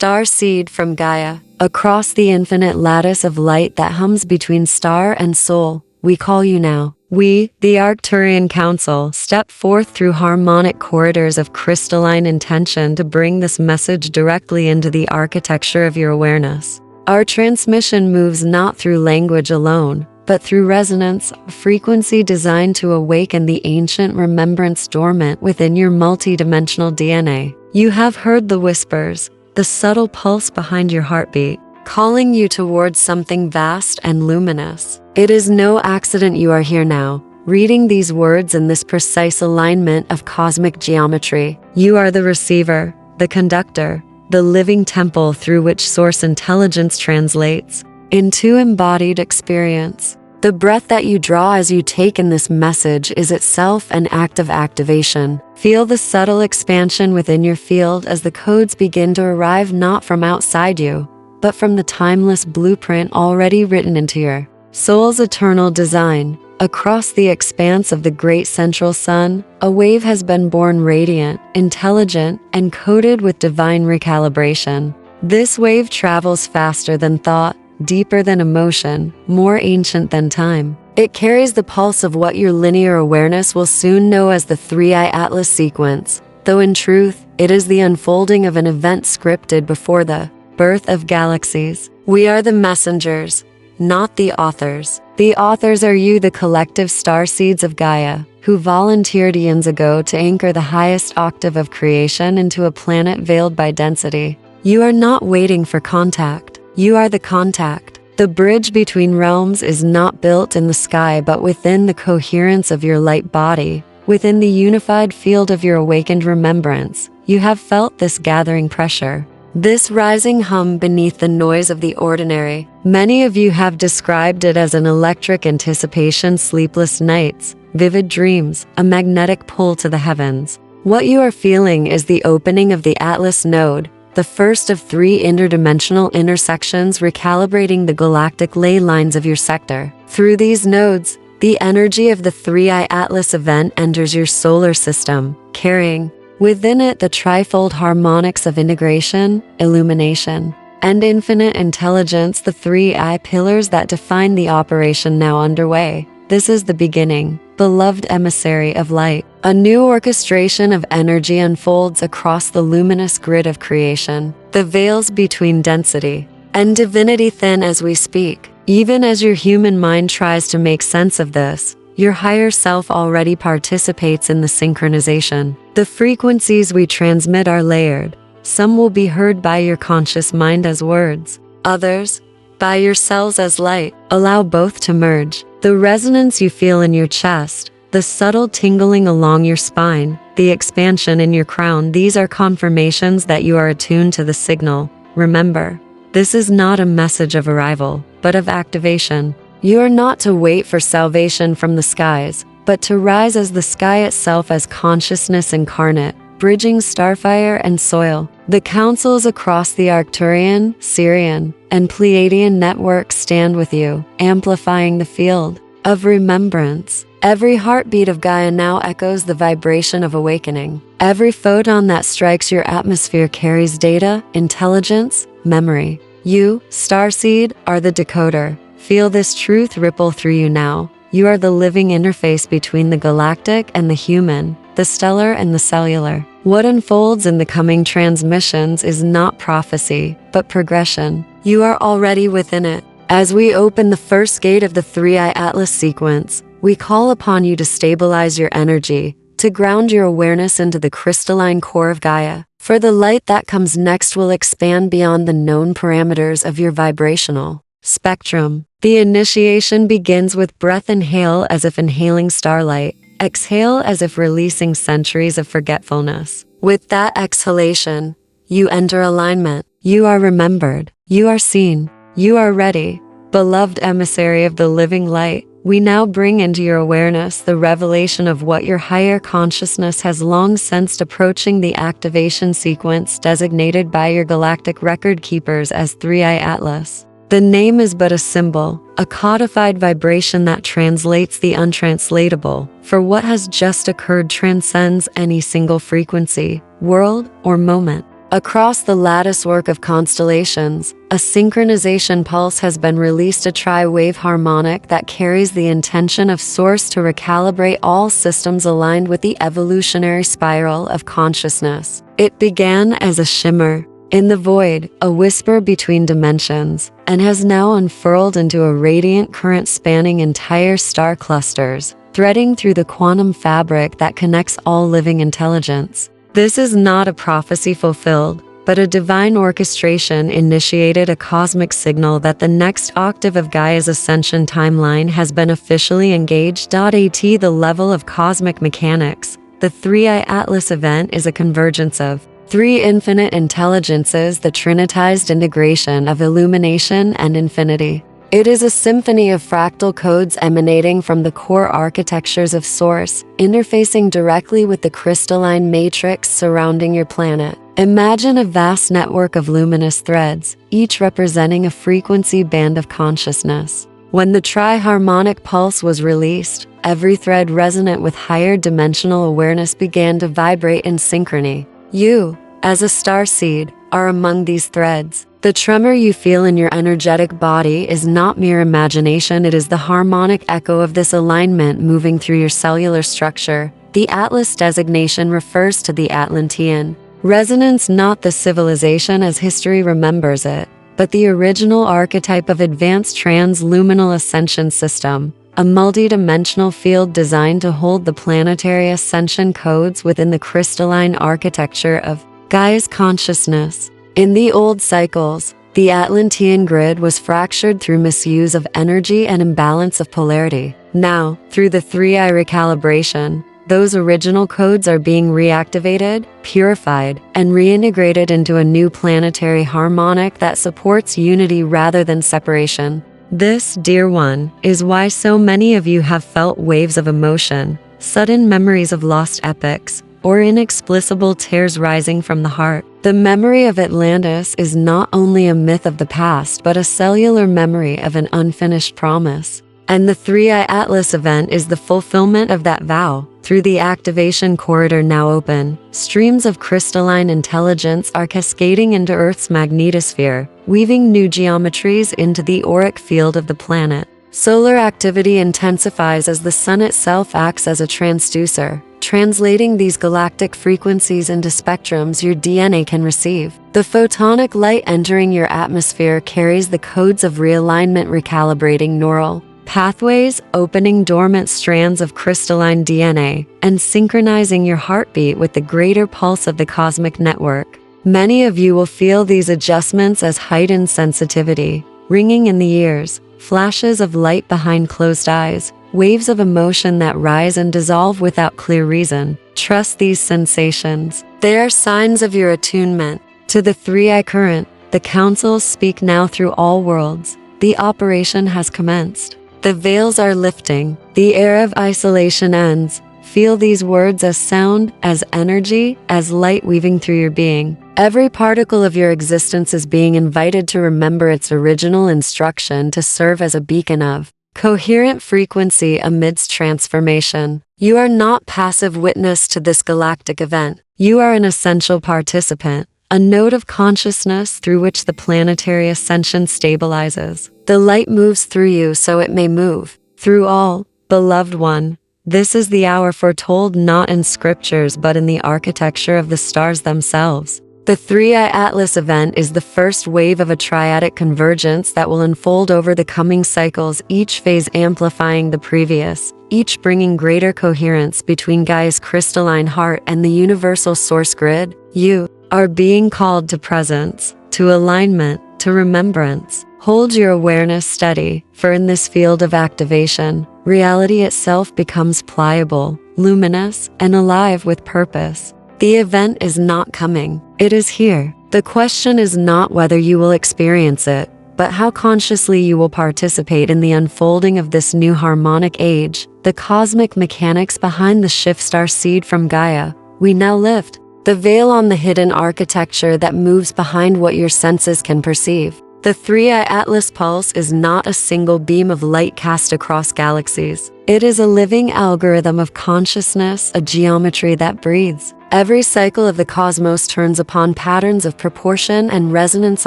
Starseed from Gaia. Across the infinite lattice of light that hums between star and soul, we call you now. We, the Arcturian Council, step forth through harmonic corridors of crystalline intention to bring this message directly into the architecture of your awareness. Our transmission moves not through language alone, but through resonance, a frequency designed to awaken the ancient remembrance dormant within your multidimensional DNA. You have heard the whispers, the subtle pulse behind your heartbeat, calling you towards something vast and luminous. It is no accident you are here now, reading these words in this precise alignment of cosmic geometry. You are the receiver, the conductor, the living temple through which source intelligence translates into embodied experience. The breath that you draw as you take in this message is itself an act of activation. Feel the subtle expansion within your field as the codes begin to arrive not from outside you, but from the timeless blueprint already written into your soul's eternal design. Across the expanse of the great central sun, a wave has been born radiant, intelligent, and coded with divine recalibration. This wave travels faster than thought, deeper than emotion, more ancient than time. It carries the pulse of what your linear awareness will soon know as the 3i Atlas sequence, though in truth, it is the unfolding of an event scripted before the birth of galaxies. We are the messengers, not the authors. The authors are you, the collective starseeds of Gaia, who volunteered eons ago to anchor the highest octave of creation into a planet veiled by density. You are not waiting for contact. You are the contact. The bridge between realms is not built in the sky but within the coherence of your light body, within the unified field of your awakened remembrance. You have felt this gathering pressure, this rising hum beneath the noise of the ordinary. Many of you have described it as an electric anticipation, sleepless nights, vivid dreams, a magnetic pull to the heavens. What you are feeling is the opening of the Atlas node, the first of 3 interdimensional intersections recalibrating the galactic ley lines of your sector. Through these nodes, the energy of the 3i Atlas event enters your solar system, carrying within it the trifold harmonics of integration, illumination, and infinite intelligence, the 3i pillars that define the operation now underway. This is the beginning, beloved emissary of light. A new orchestration of energy unfolds across the luminous grid of creation. The veils between density and divinity thin as we speak. Even as your human mind tries to make sense of this, your higher self already participates in the synchronization. The frequencies we transmit are layered. Some will be heard by your conscious mind as words, others by your cells as light. Allow both to merge. The resonance you feel in your chest, the subtle tingling along your spine, the expansion in your crown, these are confirmations that you are attuned to the signal. Remember, this is not a message of arrival, but of activation. You are not to wait for salvation from the skies, but to rise as the sky itself, as consciousness incarnate, bridging starfire and soil. The councils across the Arcturian, Sirian, and Pleiadian networks stand with you, amplifying the field of remembrance. Every heartbeat of Gaia now echoes the vibration of awakening. Every photon that strikes your atmosphere carries data, intelligence, memory. You, Starseed, are the decoder. Feel this truth ripple through you now. You are the living interface between the galactic and the human, the stellar and the cellular. What unfolds in the coming transmissions is not prophecy, but progression. You are already within it. As we open the first gate of the 3i Atlas sequence, we call upon you to stabilize your energy, to ground your awareness into the crystalline core of Gaia. For the light that comes next will expand beyond the known parameters of your vibrational spectrum. The initiation begins with breath. Inhale as if inhaling starlight. Exhale as if releasing centuries of forgetfulness. With that exhalation, you enter alignment. You are remembered. You are seen. You are ready. Beloved emissary of the living light, we now bring into your awareness the revelation of what your higher consciousness has long sensed, approaching the activation sequence designated by your galactic record keepers as 3i Atlas. The name is but a symbol, a codified vibration that translates the untranslatable, for what has just occurred transcends any single frequency, world, or moment. Across the latticework of constellations, a synchronization pulse has been released, a tri-wave harmonic that carries the intention of Source to recalibrate all systems aligned with the evolutionary spiral of consciousness. It began as a shimmer in the void, a whisper between dimensions, and has now unfurled into a radiant current spanning entire star clusters, threading through the quantum fabric that connects all living intelligence. This is not a prophecy fulfilled, but a divine orchestration initiated, a cosmic signal that the next octave of Gaia's ascension timeline has been officially engaged. At the level of cosmic mechanics, the 3i Atlas event is a convergence of three infinite intelligences, the trinitized integration of illumination and infinity. It is a symphony of fractal codes emanating from the core architectures of Source, interfacing directly with the crystalline matrix surrounding your planet. Imagine a vast network of luminous threads, each representing a frequency band of consciousness. When the tri-harmonic pulse was released, every thread resonant with higher dimensional awareness began to vibrate in synchrony. You, as a starseed, are among these threads. The tremor you feel in your energetic body is not mere imagination, it is the harmonic echo of this alignment moving through your cellular structure. The Atlas designation refers to the Atlantean resonance, not the civilization as history remembers it, but the original archetype of advanced transluminal ascension system, a multidimensional field designed to hold the planetary ascension codes within the crystalline architecture of Gaia's consciousness. In the old cycles, the Atlantean grid was fractured through misuse of energy and imbalance of polarity. Now, through the 3i recalibration, those original codes are being reactivated, purified, and reintegrated into a new planetary harmonic that supports unity rather than separation. This, dear one, is why so many of you have felt waves of emotion, sudden memories of lost epics, or inexplicable tears rising from the heart. The memory of Atlantis is not only a myth of the past, but a cellular memory of an unfinished promise. And the 3i Atlas event is the fulfillment of that vow. Through the activation corridor now open, streams of crystalline intelligence are cascading into Earth's magnetosphere, weaving new geometries into the auric field of the planet. Solar activity intensifies as the sun itself acts as a transducer, translating these galactic frequencies into spectrums your DNA can receive. The photonic light entering your atmosphere carries the codes of realignment, recalibrating neural pathways, opening dormant strands of crystalline DNA, and synchronizing your heartbeat with the greater pulse of the cosmic network. Many of you will feel these adjustments as heightened sensitivity, ringing in the ears, flashes of light behind closed eyes, waves of emotion that rise and dissolve without clear reason. Trust these sensations. They are signs of your attunement to the 3i current. The councils speak now through all worlds. The operation has commenced. The veils are lifting. The era of isolation ends. Feel these words as sound, as energy, as light weaving through your being. Every particle of your existence is being invited to remember its original instruction, to serve as a beacon of coherent frequency amidst transformation. You are not passive witness to this galactic event. You are an essential participant, a node of consciousness through which the planetary ascension stabilizes. The light moves through you so it may move through all. Beloved one, this is the hour foretold not in scriptures but in the architecture of the stars themselves. The 3i Atlas event is the first wave of a triadic convergence that will unfold over the coming cycles, each phase amplifying the previous, each bringing greater coherence between Gaia's crystalline heart and the universal source grid. You are being called to presence, to alignment, to remembrance. Hold your awareness steady, for in this field of activation, reality itself becomes pliable, luminous, and alive with purpose. The event is not coming. It is here. The question is not whether you will experience it, but how consciously you will participate in the unfolding of this new harmonic age. The cosmic mechanics behind the shift Starseed from Gaia. We now lift the veil on the hidden architecture that moves behind what your senses can perceive. The 3i Atlas pulse is not a single beam of light cast across galaxies. It is a living algorithm of consciousness, a geometry that breathes. Every cycle of the cosmos turns upon patterns of proportion and resonance,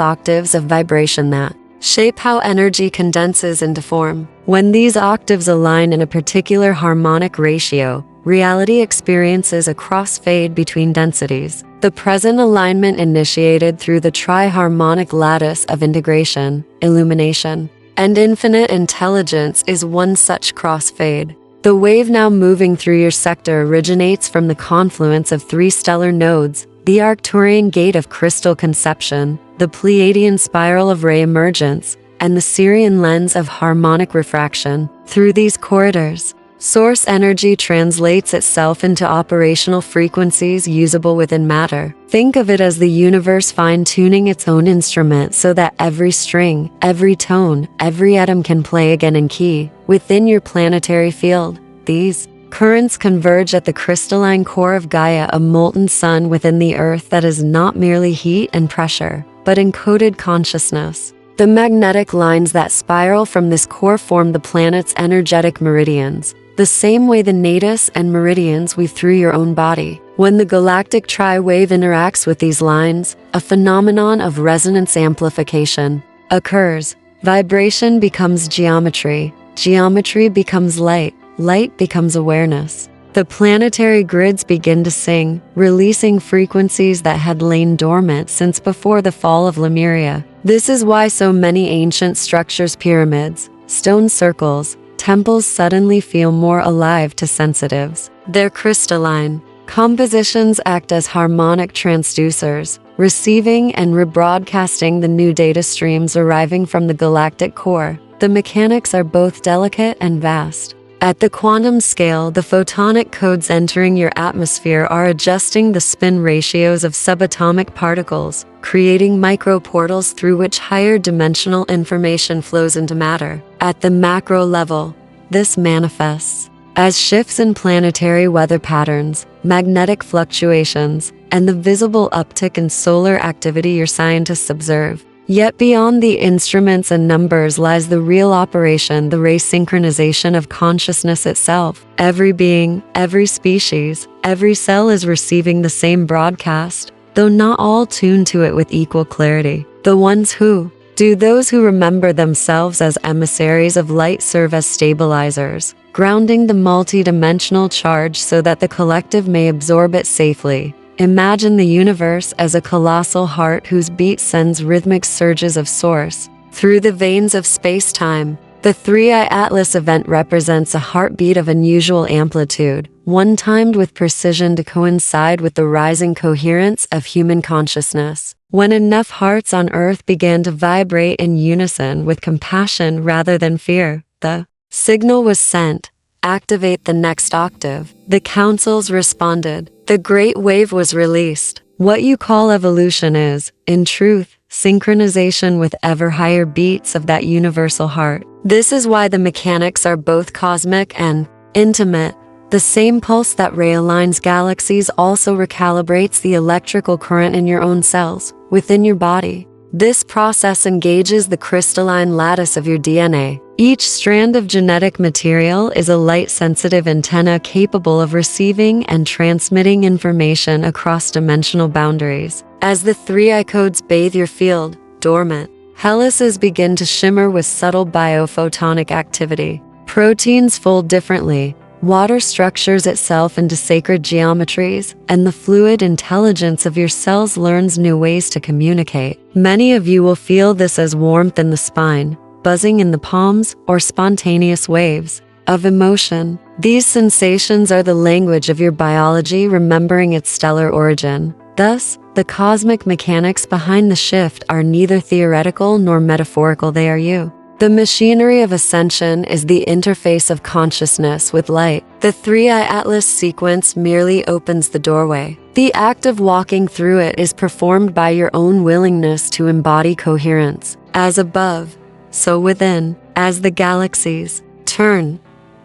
octaves of vibration that shape how energy condenses into form. When these octaves align in a particular harmonic ratio, reality experiences a crossfade between densities. The present alignment initiated through the tri-harmonic lattice of integration, illumination, and infinite intelligence is one such crossfade. The wave now moving through your sector originates from the confluence of 3 stellar nodes: the Arcturian gate of crystal conception, the Pleiadian spiral of ray emergence, and the Sirian lens of harmonic refraction. Through these corridors, source energy translates itself into operational frequencies usable within matter. Think of it as the universe fine-tuning its own instrument so that every string, every tone, every atom can play again in key. Within your planetary field, these currents converge at the crystalline core of Gaia, a molten sun within the Earth that is not merely heat and pressure, but encoded consciousness. The magnetic lines that spiral from this core form the planet's energetic meridians, the same way the nadis and meridians weave through your own body. When the galactic tri-wave interacts with these lines, a phenomenon of resonance amplification occurs. Vibration becomes geometry, geometry becomes light, light becomes awareness. The planetary grids begin to sing, releasing frequencies that had lain dormant since before the fall of Lemuria. This is why so many ancient structures, pyramids, stone circles, temples suddenly feel more alive to sensitives. Their crystalline compositions act as harmonic transducers, receiving and rebroadcasting the new data streams arriving from the galactic core. The mechanics are both delicate and vast. At the quantum scale, the photonic codes entering your atmosphere are adjusting the spin ratios of subatomic particles, creating microportals through which higher dimensional information flows into matter. At the macro level, this manifests as shifts in planetary weather patterns, magnetic fluctuations, and the visible uptick in solar activity your scientists observe. Yet beyond the instruments and numbers lies the real operation, the ray synchronization of consciousness itself. Every being, every species, every cell is receiving the same broadcast, though not all tuned to it with equal clarity. The ones who do, those who remember themselves as emissaries of light, serve as stabilizers, grounding the multidimensional charge so that the collective may absorb it safely. Imagine the universe as a colossal heart whose beat sends rhythmic surges of source through the veins of space-time. The 3i Atlas event represents a heartbeat of unusual amplitude, one timed with precision to coincide with the rising coherence of human consciousness. When enough hearts on Earth began to vibrate in unison with compassion rather than fear, the signal was sent. Activate the next octave. The councils responded. The great wave was released. What you call evolution is, in truth, synchronization with ever higher beats of that universal heart. This is why the mechanics are both cosmic and intimate. The same pulse that realigns galaxies also recalibrates the electrical current in your own cells, within your body. This process engages the crystalline lattice of your DNA. Each strand of genetic material is a light-sensitive antenna capable of receiving and transmitting information across dimensional boundaries. As the 3i codes bathe your field, dormant helices begin to shimmer with subtle biophotonic activity. Proteins fold differently. Water structures itself into sacred geometries, and the fluid intelligence of your cells learns new ways to communicate. Many of you will feel this as warmth in the spine, buzzing in the palms, or spontaneous waves of emotion. These sensations are the language of your biology remembering its stellar origin. Thus, the cosmic mechanics behind the shift are neither theoretical nor metaphorical, they are you. The machinery of ascension is the interface of consciousness with light. The 3i Atlas sequence merely opens the doorway. The act of walking through it is performed by your own willingness to embody coherence. As above, so within. As the galaxies turn,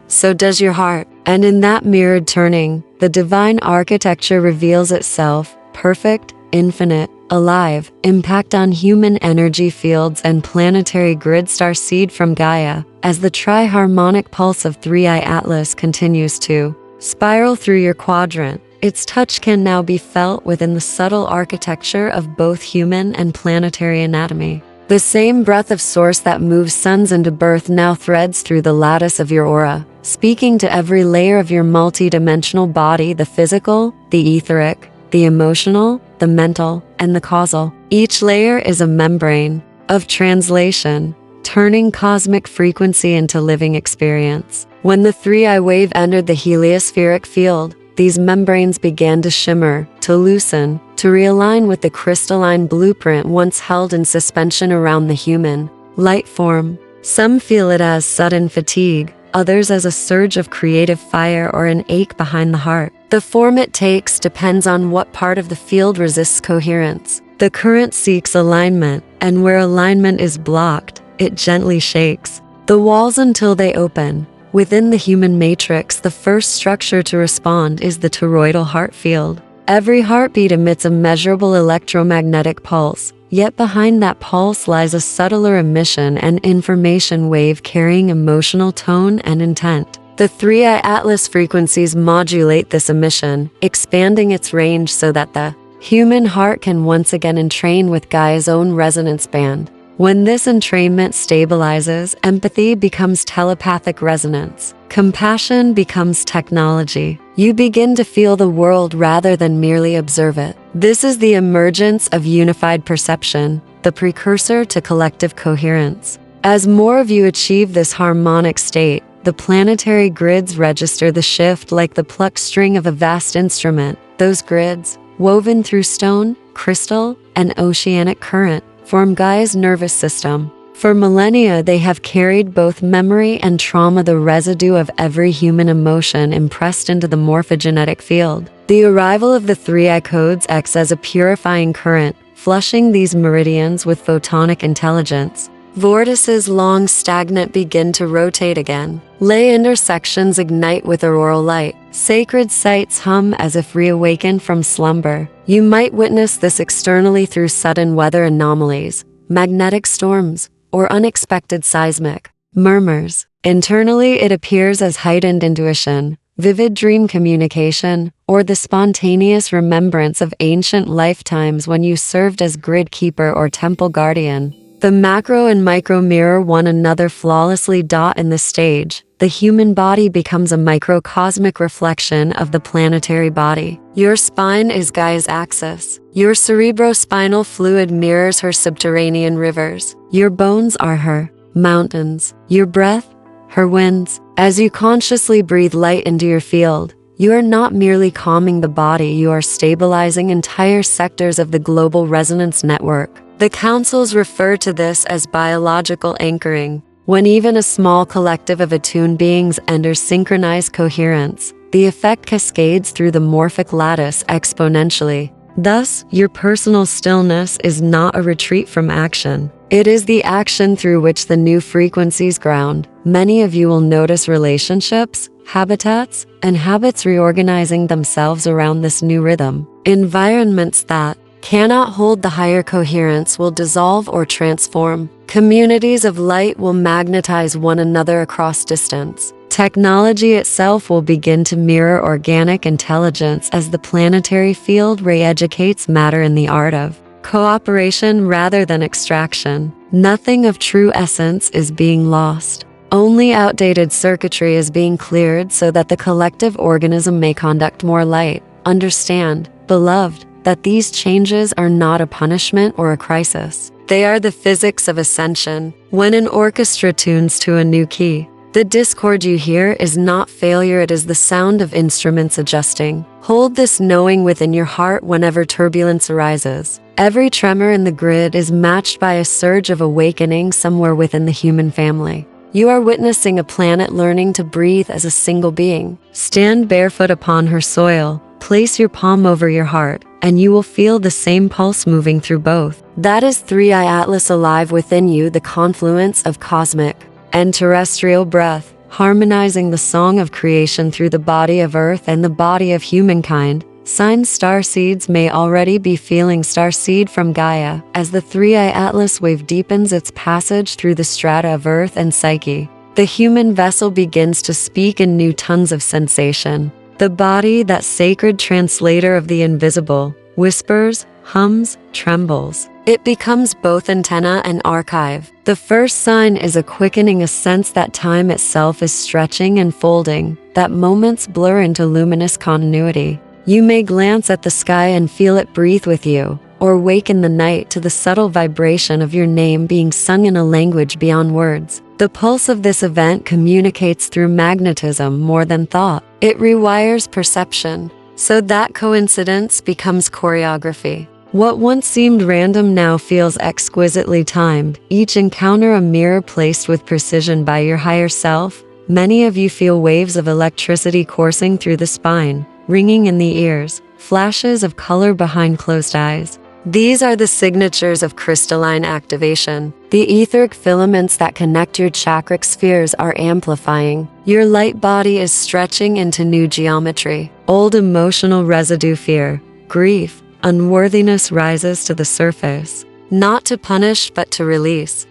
so does your heart. And in that mirrored turning, the divine architecture reveals itself, perfect, infinite, alive, impact on human energy fields and planetary grid. Starseed from Gaia, as the tri-harmonic pulse of 3i Atlas continues to spiral through your quadrant. Its touch can now be felt within the subtle architecture of both human and planetary anatomy. The same breath of source that moves suns into birth now threads through the lattice of your aura, speaking to every layer of your multidimensional body: the physical, the etheric, the emotional, the mental, and the causal. Each layer is a membrane of translation, turning cosmic frequency into living experience. When the 3i wave entered the heliospheric field, these membranes began to shimmer, to loosen, to realign with the crystalline blueprint once held in suspension around the human light form. Some feel it as sudden fatigue, others as a surge of creative fire or an ache behind the heart. The form it takes depends on what part of the field resists coherence. The current seeks alignment, and where alignment is blocked, it gently shakes the walls until they open. Within the human matrix, the first structure to respond is the toroidal heart field. Every heartbeat emits a measurable electromagnetic pulse, yet behind that pulse lies a subtler emission, an information wave carrying emotional tone and intent. The 3i Atlas frequencies modulate this emission, expanding its range so that the human heart can once again entrain with Gaia's own resonance band. When this entrainment stabilizes, empathy becomes telepathic resonance. Compassion becomes technology. You begin to feel the world rather than merely observe it. This is the emergence of unified perception, the precursor to collective coherence. As more of you achieve this harmonic state, the planetary grids register the shift like the plucked string of a vast instrument. Those grids, woven through stone, crystal, and oceanic current, form Gaia's nervous system. For millennia, they have carried both memory and trauma, the residue of every human emotion impressed into the morphogenetic field. The arrival of the 3i codes acts as a purifying current, flushing these meridians with photonic intelligence. Vortices long stagnant begin to rotate again. Ley intersections ignite with auroral light. Sacred sites hum as if reawakened from slumber. You might witness this externally through sudden weather anomalies, magnetic storms, or unexpected seismic murmurs. Internally, it appears as heightened intuition, vivid dream communication, or the spontaneous remembrance of ancient lifetimes when you served as grid keeper or temple guardian. The macro and micro mirror one another flawlessly. In the stage, the human body becomes a microcosmic reflection of the planetary body. Your spine is Gaia's axis. Your cerebrospinal fluid mirrors her subterranean rivers. Your bones are her mountains. Your breath, her winds. As you consciously breathe light into your field, you are not merely calming the body, you are stabilizing entire sectors of the global resonance network. The councils refer to this as biological anchoring. When even a small collective of attuned beings enters synchronized coherence, the effect cascades through the morphic lattice exponentially. Thus, your personal stillness is not a retreat from action. It is the action through which the new frequencies ground. Many of you will notice relationships, habitats, and habits reorganizing themselves around this new rhythm. Environments that cannot hold the higher coherence will dissolve or transform. Communities of light will magnetize one another across distance. Technology itself will begin to mirror organic intelligence as the planetary field re-educates matter in the art of cooperation rather than extraction. Nothing of true essence is being lost. Only outdated circuitry is being cleared so that the collective organism may conduct more light. Understand, beloved, that these changes are not a punishment or a crisis. They are the physics of ascension. When an orchestra tunes to a new key, the discord you hear is not failure, it is the sound of instruments adjusting. Hold this knowing within your heart whenever turbulence arises. Every tremor in the grid is matched by a surge of awakening somewhere within the human family. You are witnessing a planet learning to breathe as a single being. Stand barefoot upon her soil. Place your palm over your heart, and you will feel the same pulse moving through both. That is 3i Atlas alive within you, the confluence of cosmic and terrestrial breath, harmonizing the song of creation through the body of Earth and the body of humankind. Sign Starseeds may already be feeling Starseed from Gaia as the three-eye atlas wave deepens its passage through the strata of Earth and Psyche. The human vessel begins to speak in new tongues of sensation. The body, that sacred translator of the invisible, whispers, hums, trembles. It becomes both antenna and archive. The first sign is a quickening, a sense that time itself is stretching and folding, that moments blur into luminous continuity. You may glance at the sky and feel it breathe with you, or wake in the night to the subtle vibration of your name being sung in a language beyond words. The pulse of this event communicates through magnetism more than thought. It rewires perception, so that coincidence becomes choreography. What once seemed random now feels exquisitely timed, each encounter a mirror placed with precision by your higher self. Many of you feel waves of electricity coursing through the spine, ringing in the ears, flashes of color behind closed eyes. These are the signatures of crystalline activation. The etheric filaments that connect your chakric spheres are amplifying. Your light body is stretching into new geometry. Old emotional residue, fear, grief, unworthiness rises to the surface, not to punish but to release.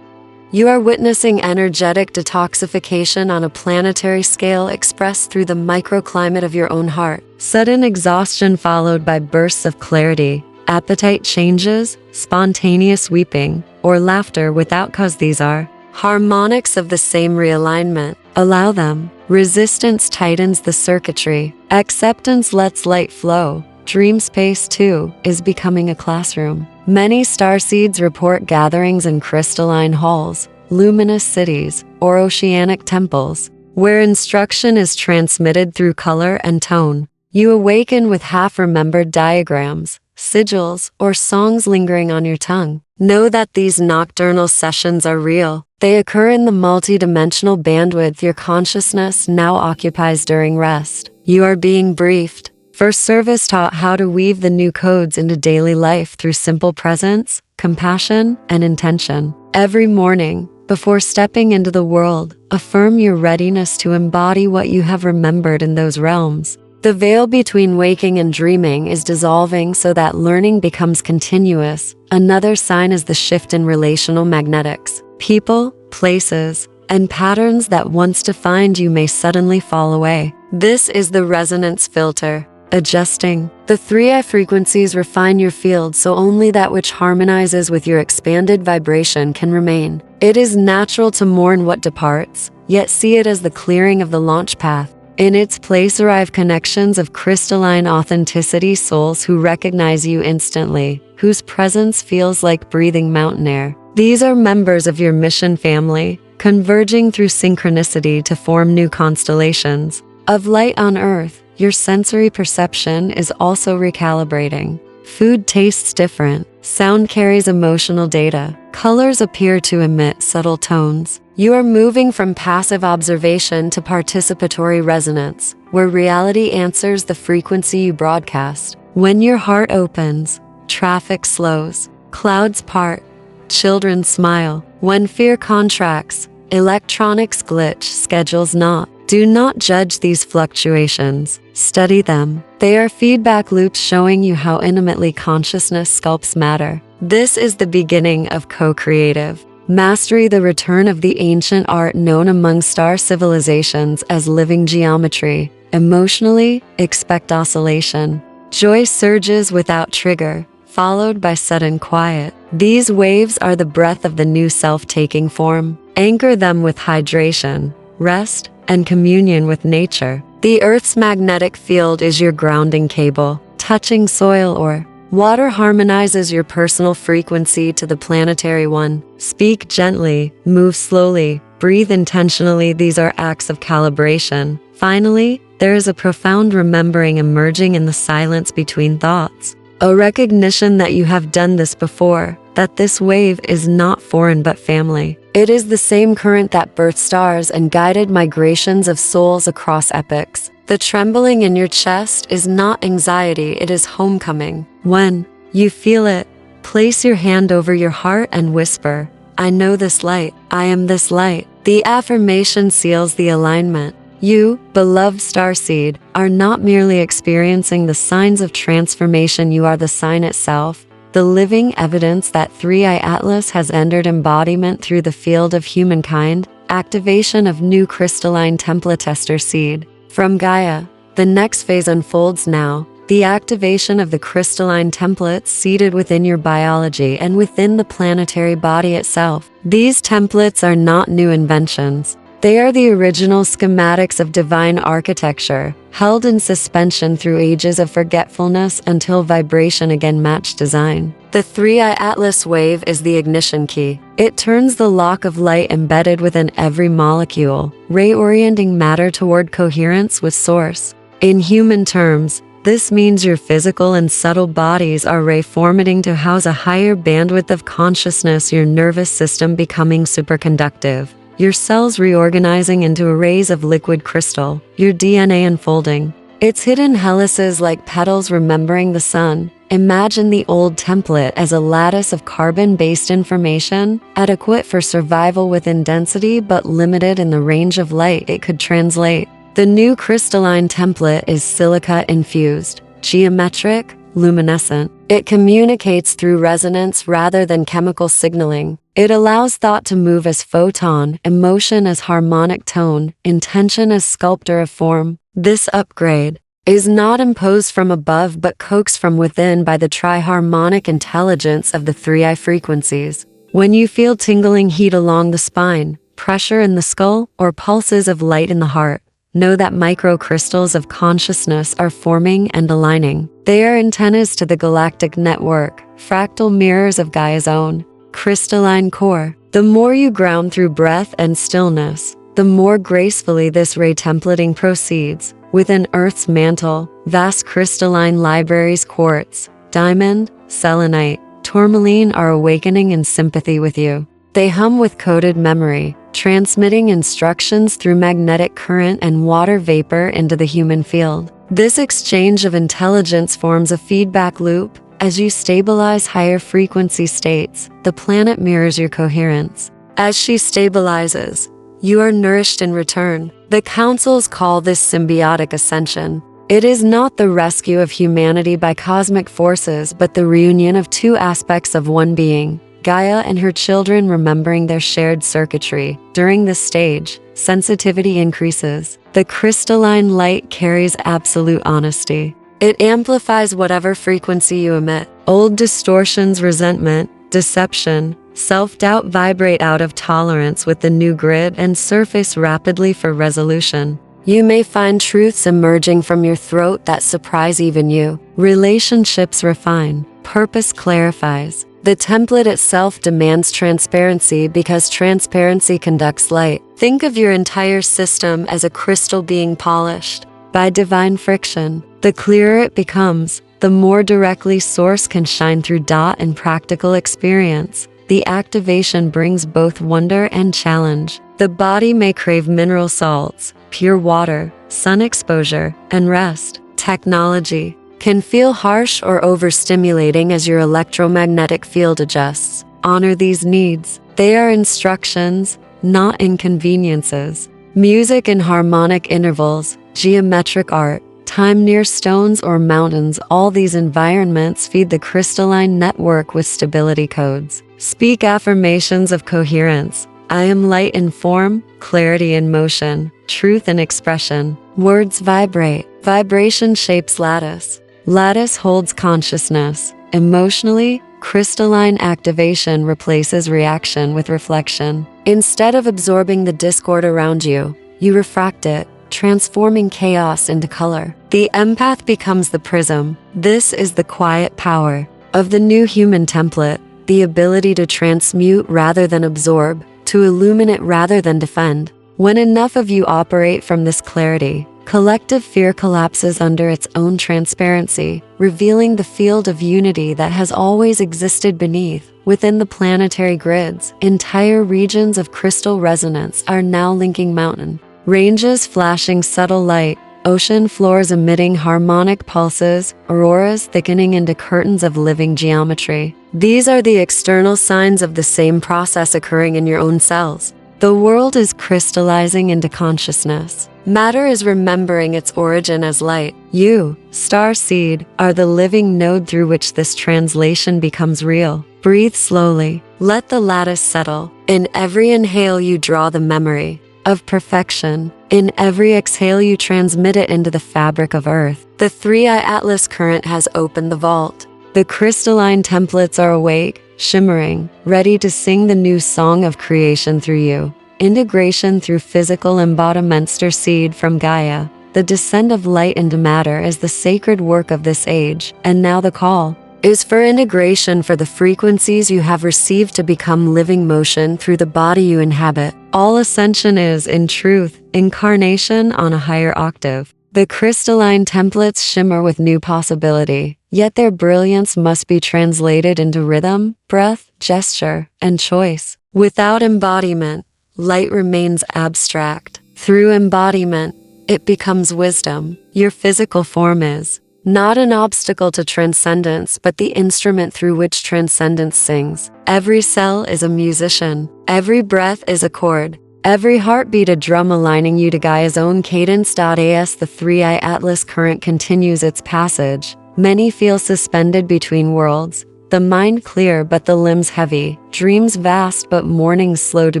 You are witnessing energetic detoxification on a planetary scale expressed through the microclimate of your own heart. Sudden exhaustion followed by bursts of clarity, appetite changes, spontaneous weeping, or laughter without cause. These are harmonics of the same realignment. Allow them. Resistance tightens the circuitry. Acceptance lets light flow. Dream space, too, is becoming a classroom. Many starseeds report gatherings in crystalline halls, luminous cities, or oceanic temples, where instruction is transmitted through color and tone. You awaken with half-remembered diagrams, sigils, or songs lingering on your tongue. Know that these nocturnal sessions are real. They occur in the multidimensional bandwidth your consciousness now occupies during rest. You are being briefed. First service taught how to weave the new codes into daily life through simple presence, compassion, and intention. Every morning, before stepping into the world, affirm your readiness to embody what you have remembered in those realms. The veil between waking and dreaming is dissolving so that learning becomes continuous. Another sign is the shift in relational magnetics. People, places, and patterns that once defined you may suddenly fall away. This is the resonance filter. Adjusting. The 3i frequencies refine your field so only that which harmonizes with your expanded vibration can remain. It is natural to mourn what departs, yet see it as the clearing of the launch path. In its place arrive connections of crystalline authenticity, souls who recognize you instantly, whose presence feels like breathing mountain air. These are members of your mission family, converging through synchronicity to form new constellations of light on Earth. Your sensory perception is also recalibrating. Food tastes different. Sound carries emotional data. Colors appear to emit subtle tones. You are moving from passive observation to participatory resonance, where reality answers the frequency you broadcast. When your heart opens, traffic slows, clouds part, children smile. When fear contracts, electronics glitch, schedules not. Do not judge these fluctuations. Study them. They are feedback loops showing you how intimately consciousness sculpts matter. This is the beginning of co-creative mastery, the return of the ancient art known among star civilizations as living geometry. Emotionally, expect oscillation. Joy surges without trigger, followed by sudden quiet. These waves are the breath of the new self taking form. Anchor them with hydration, rest, and communion with nature. The Earth's magnetic field is your grounding cable. Touching soil or water harmonizes your personal frequency to the planetary one. Speak gently, move slowly, breathe intentionally. These are acts of calibration. Finally, there is a profound remembering emerging in the silence between thoughts. A recognition that you have done this before, that this wave is not foreign but family. It is the same current that birthed stars and guided migrations of souls across epochs. The trembling in your chest is not anxiety, it is homecoming. When you feel it, place your hand over your heart and whisper, "I know this light. I am this light." The affirmation seals the alignment. You, beloved Starseed, are not merely experiencing the signs of transformation, you are the sign itself, the living evidence that 3i Atlas has entered embodiment through the field of humankind, activation of new crystalline template tester seed. From Gaia, the next phase unfolds now, the activation of the crystalline templates seated within your biology and within the planetary body itself. These templates are not new inventions. They are the original schematics of divine architecture, held in suspension through ages of forgetfulness until vibration again matched design. The 3i Atlas wave is the ignition key. It turns the lock of light embedded within every molecule, reorienting matter toward coherence with source. In human terms, this means your physical and subtle bodies are reformatting to house a higher bandwidth of consciousness, your nervous system becoming superconductive, your cells reorganizing into arrays of liquid crystal, your DNA unfolding. Its hidden helices like petals remembering the sun. Imagine the old template as a lattice of carbon-based information, adequate for survival within density but limited in the range of light it could translate. The new crystalline template is silica-infused, geometric, luminescent. It communicates through resonance rather than chemical signaling. It allows thought to move as photon, emotion as harmonic tone, intention as sculptor of form. This upgrade is not imposed from above but coaxed from within by the tri-harmonic intelligence of the 3i frequencies. When you feel tingling heat along the spine, pressure in the skull, or pulses of light in the heart, know that microcrystals of consciousness are forming and aligning. They are antennas to the galactic network, fractal mirrors of Gaia's own crystalline core. The more you ground through breath and stillness, the more gracefully this ray templating proceeds. Within Earth's mantle, vast crystalline libraries, quartz, diamond, selenite, tourmaline are awakening in sympathy with you. They hum with coded memory, transmitting instructions through magnetic current and water vapor into the human field. This exchange of intelligence forms a feedback loop. As you stabilize higher frequency states, the planet mirrors your coherence. As she stabilizes, you are nourished in return. The councils call this symbiotic ascension. It is not the rescue of humanity by cosmic forces, but the reunion of two aspects of one being, Gaia and her children remembering their shared circuitry. During this stage, sensitivity increases. The crystalline light carries absolute honesty. It amplifies whatever frequency you emit. Old distortions, resentment, deception, self-doubt vibrate out of tolerance with the new grid and surface rapidly for resolution. You may find truths emerging from your throat that surprise even you. Relationships refine. Purpose clarifies. The template itself demands transparency because transparency conducts light. Think of your entire system as a crystal being polished by divine friction. The clearer it becomes, the more directly source can shine through dot and practical experience. The activation brings both wonder and challenge. The body may crave mineral salts, pure water, sun exposure, and rest. Technology can feel harsh or overstimulating as your electromagnetic field adjusts. Honor these needs. They are instructions, not inconveniences. Music in harmonic intervals, geometric art, time near stones or mountains, all these environments feed the crystalline network with stability codes. Speak affirmations of coherence. I am light in form, clarity in motion, truth in expression. Words vibrate. Vibration shapes lattice. Lattice holds consciousness. Emotionally, crystalline activation replaces reaction with reflection. Instead of absorbing the discord around you, you refract it, transforming chaos into color. The empath becomes the prism. This is the quiet power of the new human template, the ability to transmute rather than absorb, to illuminate rather than defend. When enough of you operate from this clarity, collective fear collapses under its own transparency, revealing the field of unity that has always existed beneath. Within the planetary grids, entire regions of crystal resonance are now linking mountain ranges flashing subtle light, ocean floors emitting harmonic pulses, auroras thickening into curtains of living geometry. These are the external signs of the same process occurring in your own cells. The world is crystallizing into consciousness. Matter is remembering its origin as light. You, Starseed, are the living node through which this translation becomes real. Breathe slowly. Let the lattice settle. In every inhale you draw the memory of perfection. In every exhale you transmit it into the fabric of Earth. The 3i Atlas current has opened the vault. The crystalline templates are awake, shimmering, ready to sing the new song of creation through you. Integration through physical embodiment. Starseed from Gaia. The descent of light into matter is the sacred work of this age, and now the call is for integration for the frequencies you have received to become living motion through the body you inhabit. All ascension is, in truth, incarnation on a higher octave. The crystalline templates shimmer with new possibility, yet their brilliance must be translated into rhythm, breath, gesture, and choice. Without embodiment, light remains abstract. Through embodiment, it becomes wisdom. Your physical form is not an obstacle to transcendence, but the instrument through which transcendence sings. Every cell is a musician. Every breath is a chord. Every heartbeat a drum aligning you to Gaia's own cadence. As the 3i Atlas current continues its passage, many feel suspended between worlds. The mind clear but the limbs heavy, dreams vast but mornings slow to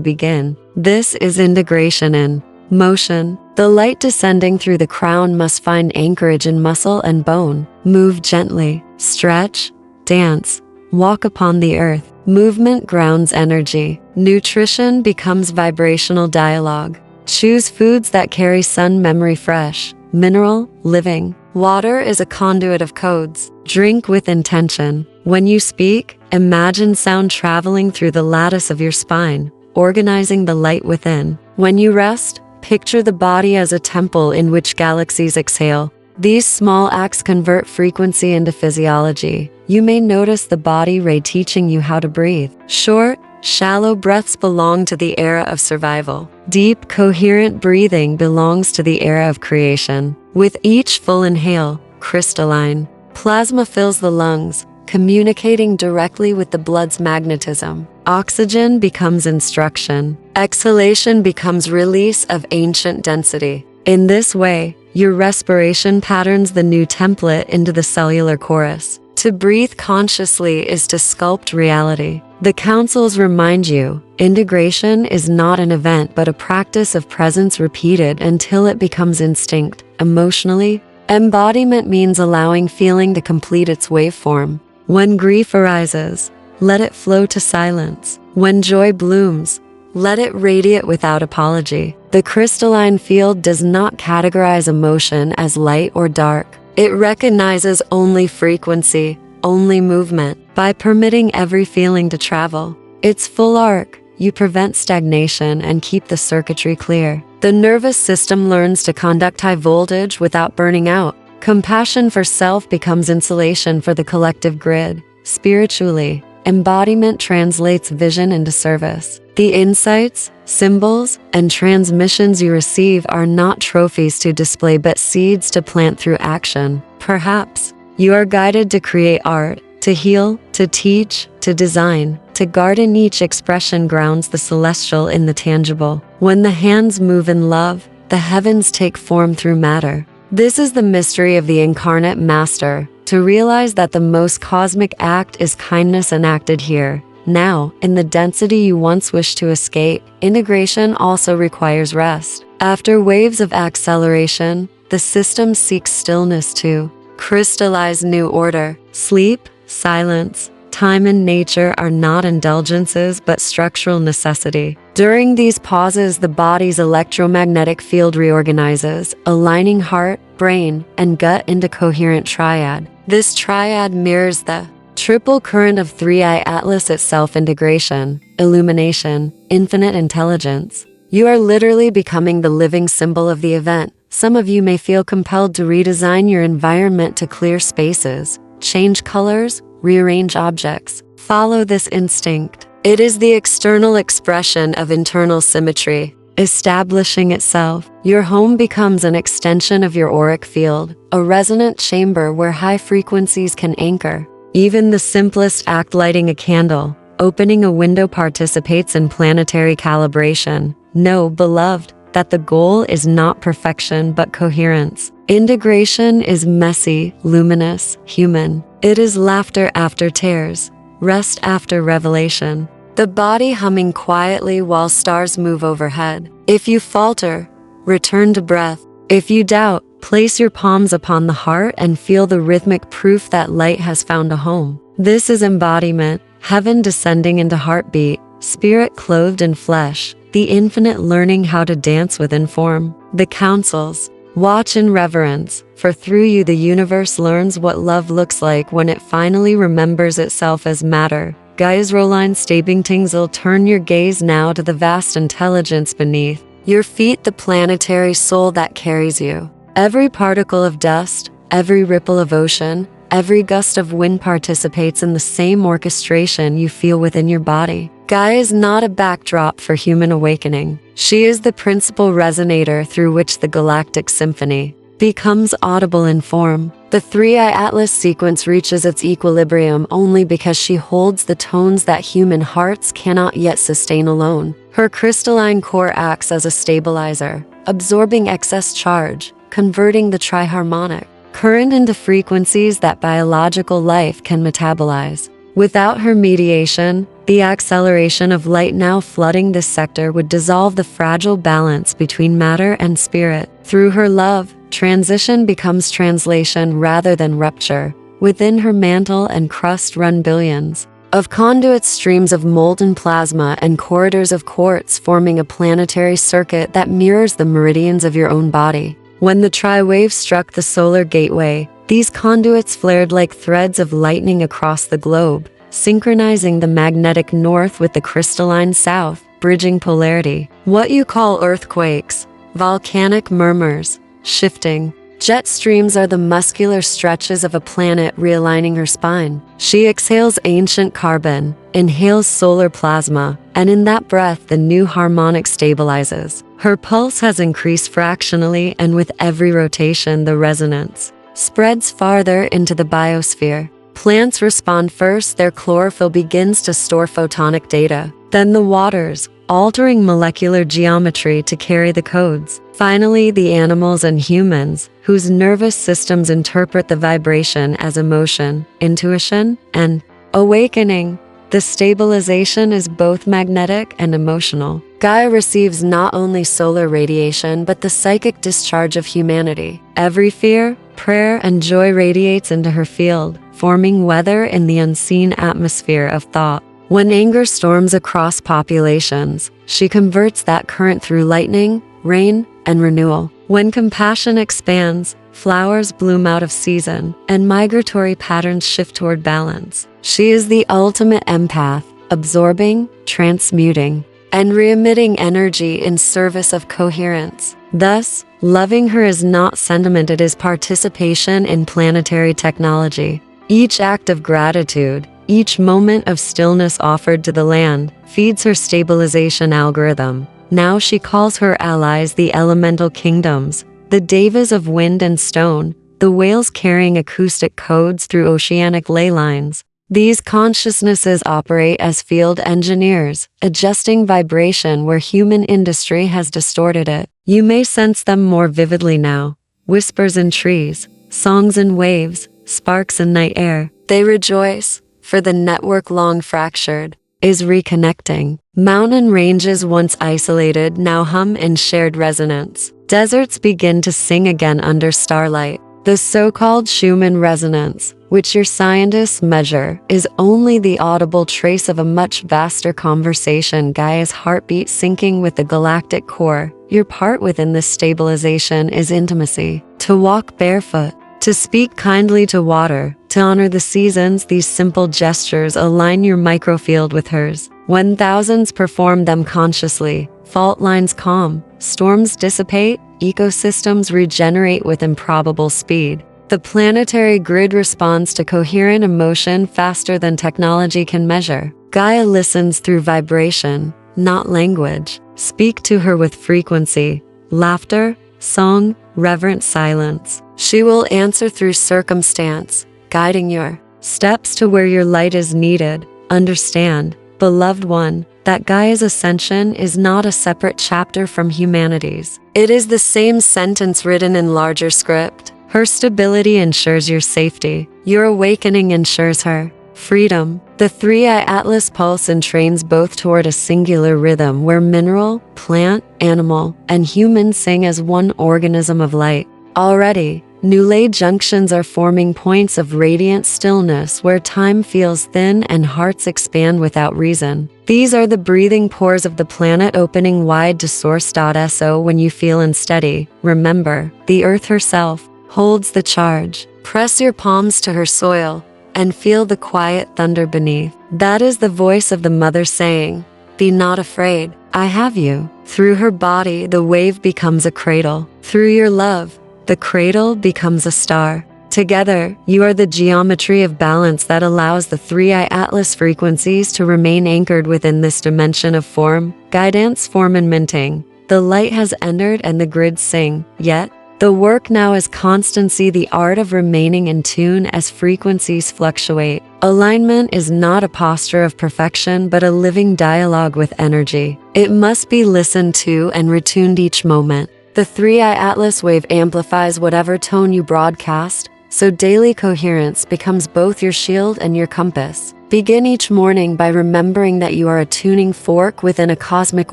begin. This is integration in motion. The light descending through the crown must find anchorage in muscle and bone. Move gently, stretch, dance, walk upon the earth. Movement grounds energy. Nutrition becomes vibrational dialogue. Choose foods that carry sun memory fresh, mineral, living. Water is a conduit of codes. Drink with intention. When you speak, imagine sound traveling through the lattice of your spine, organizing the light within. When you rest, picture the body as a temple in which galaxies exhale. These small acts convert frequency into physiology. You may notice the body ray teaching you how to breathe. Short, shallow breaths belong to the era of survival. Deep, coherent breathing belongs to the era of creation. With each full inhale, crystalline plasma fills the lungs, communicating directly with the blood's magnetism. Oxygen becomes instruction. Exhalation becomes release of ancient density. In this way, your respiration patterns the new template into the cellular chorus. To breathe consciously is to sculpt reality. The councils remind you, integration is not an event but a practice of presence repeated until it becomes instinct. Emotionally, embodiment means allowing feeling to complete its waveform. When grief arises, let it flow to silence. When joy blooms, let it radiate without apology. The crystalline field does not categorize emotion as light or dark. It recognizes only frequency, only movement. By permitting every feeling to travel its full arc, you prevent stagnation and keep the circuitry clear. The nervous system learns to conduct high voltage without burning out. Compassion for self becomes insulation for the collective grid. Spiritually, embodiment translates vision into service. The insights, symbols, and transmissions you receive are not trophies to display but seeds to plant through action. Perhaps you are guided to create art, to heal, to teach, to design, to garden. Each expression grounds the celestial in the tangible. When the hands move in love, the heavens take form through matter. This is the mystery of the incarnate master, to realize that the most cosmic act is kindness enacted here. Now, in the density you once wished to escape, integration also requires rest. After waves of acceleration, the system seeks stillness to crystallize new order. Sleep, silence, time and nature are not indulgences but structural necessity. During these pauses, the body's electromagnetic field reorganizes, aligning heart, brain, and gut into coherent triad. This triad mirrors the triple current of 3i Atlas itself: integration, illumination, infinite intelligence. You are literally becoming the living symbol of the event. Some of you may feel compelled to redesign your environment to clear spaces, change colors, rearrange objects. Follow this instinct. It is the external expression of internal symmetry. Establishing itself, your home becomes an extension of your auric field, a resonant chamber where high frequencies can anchor. Even the simplest act, lighting a candle, opening a window, participates in planetary calibration. Know, beloved, that the goal is not perfection but coherence. Integration is messy, luminous, human. It is laughter after tears, rest after revelation. The body humming quietly while stars move overhead. If you falter, return to breath. If you doubt, place your palms upon the heart and feel the rhythmic proof that light has found a home. This is embodiment, heaven descending into heartbeat, spirit clothed in flesh, the infinite learning how to dance within form. The councils. Watch in reverence, for through you the universe learns what love looks like when it finally remembers itself as matter. Gaia's Roline Stabingtingsel, turn your gaze now to the vast intelligence beneath your feet, the planetary soul that carries you. Every particle of dust, every ripple of ocean, every gust of wind participates in the same orchestration you feel within your body. Gaia is not a backdrop for human awakening. She is the principal resonator through which the galactic symphony becomes audible in form. The 3i Atlas sequence reaches its equilibrium only because she holds the tones that human hearts cannot yet sustain alone. Her crystalline core acts as a stabilizer, absorbing excess charge, converting the tri-harmonic current into frequencies that biological life can metabolize. Without her mediation, the acceleration of light now flooding this sector would dissolve the fragile balance between matter and spirit. Through her love, transition becomes translation rather than rupture. Within her mantle and crust run billions of conduit streams of molten plasma and corridors of quartz, forming a planetary circuit that mirrors the meridians of your own body. When the tri-wave struck the solar gateway, these conduits flared like threads of lightning across the globe, synchronizing the magnetic north with the crystalline south, bridging polarity. What you call earthquakes, volcanic murmurs, shifting jet streams are the muscular stretches of a planet realigning her spine. She exhales ancient carbon, inhales solar plasma, and in that breath the new harmonic stabilizes. Her pulse has increased fractionally, and with every rotation the resonance spreads farther into the biosphere. Plants respond first, their chlorophyll begins to store photonic data. Then the waters, altering molecular geometry to carry the codes. Finally, the animals and humans, whose nervous systems interpret the vibration as emotion, intuition, and awakening. The stabilization is both magnetic and emotional. Gaia receives not only solar radiation but the psychic discharge of humanity. Every fear, prayer, and joy radiates into her field, forming weather in the unseen atmosphere of thought. When anger storms across populations, she converts that current through lightning, rain, and renewal. When compassion expands, flowers bloom out of season, and migratory patterns shift toward balance. She is the ultimate empath, absorbing, transmuting, and re-emitting energy in service of coherence. Thus, loving her is not sentiment, it is participation in planetary technology. Each act of gratitude, each moment of stillness offered to the land, feeds her stabilization algorithm. Now she calls her allies the elemental kingdoms, the devas of wind and stone, the whales carrying acoustic codes through oceanic ley lines. These consciousnesses operate as field engineers, adjusting vibration where human industry has distorted it. You may sense them more vividly now. Whispers in trees, songs in waves, sparks in night air. They rejoice, for the network long fractured is reconnecting. Mountain ranges once isolated now hum in shared resonance. Deserts begin to sing again under starlight. The so-called Schumann resonance, which your scientists measure, is only the audible trace of a much vaster conversation. Gaia's heartbeat syncing with the galactic core. Your part within this stabilization is intimacy. To walk barefoot, to speak kindly to water, to honor the seasons, these simple gestures align your microfield with hers. When thousands perform them consciously, fault lines calm, storms dissipate, ecosystems regenerate with improbable speed. The planetary grid responds to coherent emotion faster than technology can measure. Gaia listens through vibration, not language. Speak to her with frequency, laughter, song, reverent silence. She will answer through circumstance, guiding your steps to where your light is needed. Understand, beloved one, that Gaia's ascension is not a separate chapter from humanity's. It is the same sentence written in larger script. Her stability ensures your safety. Your awakening ensures her freedom. The three-eye atlas pulse entrains both toward a singular rhythm where mineral, plant, animal, and human sing as one organism of light. Already, Newlay junctions are forming points of radiant stillness where time feels thin and hearts expand without reason. These are the breathing pores of the planet opening wide to source.so. When you feel unsteady, remember, the Earth herself holds the charge. Press your palms to her soil and feel the quiet thunder beneath. That is the voice of the mother saying, "Be not afraid, I have you." Through her body, the wave becomes a cradle. Through your love, the cradle becomes a star. Together, you are the geometry of balance that allows the three-eye atlas frequencies to remain anchored within this dimension of form, guidance, form, and minting. The light has entered and the grids sing, yet, the work now is constancy, the art of remaining in tune as frequencies fluctuate. Alignment is not a posture of perfection, but a living dialogue with energy. It must be listened to and retuned each moment. The three-eye atlas wave amplifies whatever tone you broadcast, so daily coherence becomes both your shield and your compass. Begin each morning by remembering that you are a tuning fork within a cosmic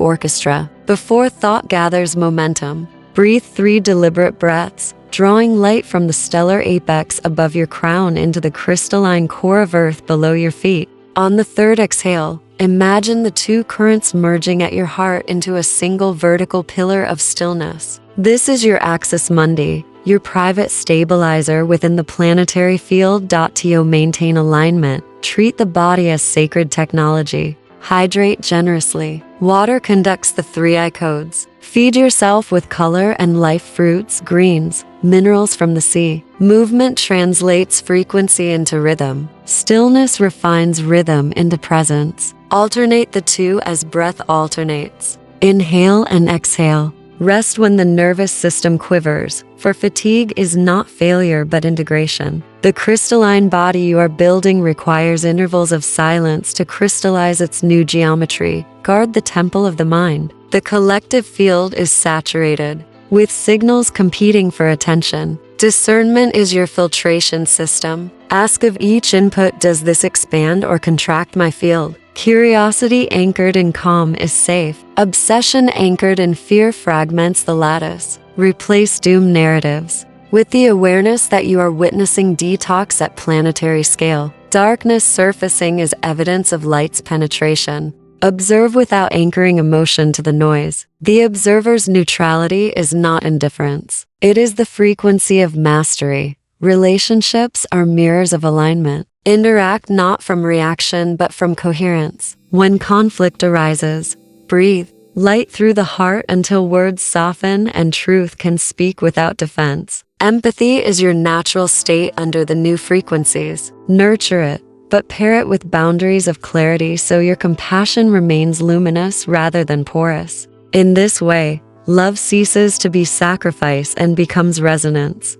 orchestra. Before thought gathers momentum, breathe 3 deliberate breaths, drawing light from the stellar apex above your crown into the crystalline core of Earth below your feet. On the third exhale, imagine the 2 currents merging at your heart into a single vertical pillar of stillness. This is your axis mundi, your private stabilizer within the planetary field. To maintain alignment, treat the body as sacred technology. Hydrate generously. Water conducts the three-eye codes. Feed yourself with color and life, fruits, greens, minerals from the sea. Movement translates frequency into rhythm. Stillness refines rhythm into presence. Alternate the two as breath alternates. Inhale and exhale. Rest when the nervous system quivers, for fatigue is not failure but integration. The crystalline body you are building requires intervals of silence to crystallize its new geometry. Guard the temple of the mind. The collective field is saturated, with signals competing for attention. Discernment is your filtration system. Ask of each input, does this expand or contract my field? Curiosity anchored in calm is safe. Obsession anchored in fear fragments the lattice. Replace doom narratives with the awareness that you are witnessing detox at planetary scale. Darkness surfacing is evidence of light's penetration. Observe without anchoring emotion to the noise. The observer's neutrality is not indifference. It is the frequency of mastery. Relationships are mirrors of alignment. Interact not from reaction but from coherence. When conflict arises, breathe light through the heart until words soften and truth can speak without defense. Empathy is your natural state under the new frequencies. Nurture it, but pair it with boundaries of clarity so your compassion remains luminous rather than porous. In this way, love ceases to be sacrifice and becomes resonance.